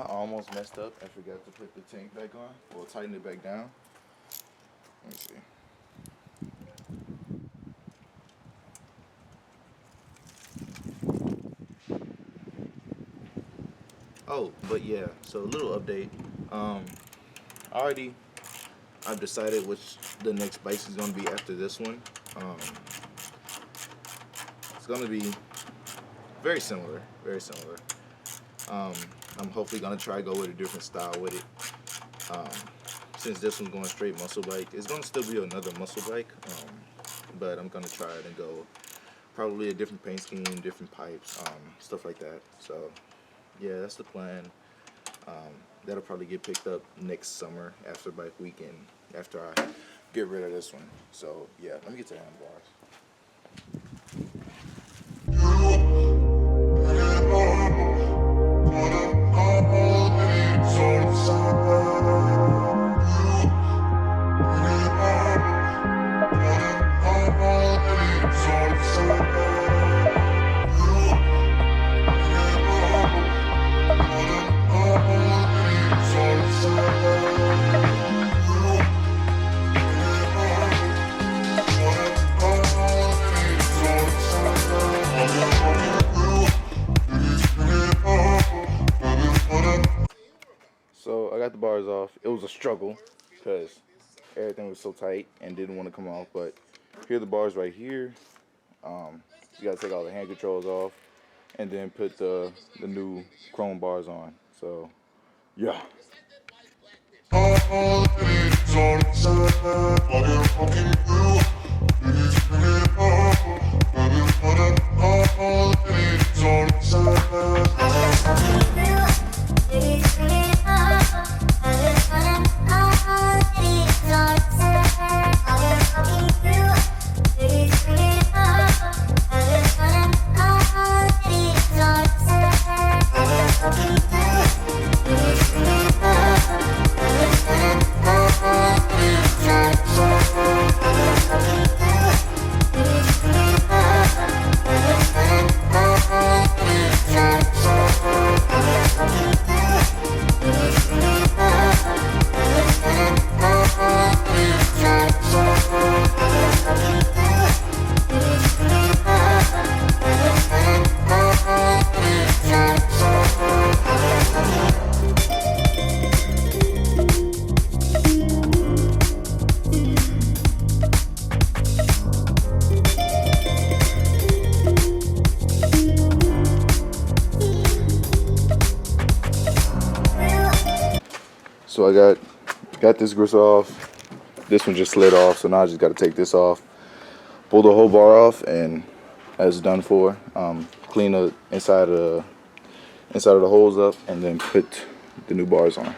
I almost messed up and forgot to put the tank back on, or tighten it back down. Let me see. Oh, but yeah, so a little update. I've decided which the next bike is going to be after this one. It's going to be very similar, very similar. I'm hopefully going to try to go with a different style with it. Since this one's going straight muscle bike, it's going to still be another muscle bike, but I'm going to try it and go probably a different paint scheme, different pipes, stuff like that. So yeah, that's the plan. That'll probably get picked up next summer after bike weekend, after I get rid of this one. So yeah, let me get to the handlebars. So I got the bars off. It was a struggle because everything was so tight and didn't want to come off. But here are the bars right here. You gotta take all the hand controls off and then put the new chrome bars on. So yeah. So I got this gristle off. This one just slid off, so now I just got to take this off, pull the whole bar off, and as done for, clean the inside of the holes up, and then put the new bars on.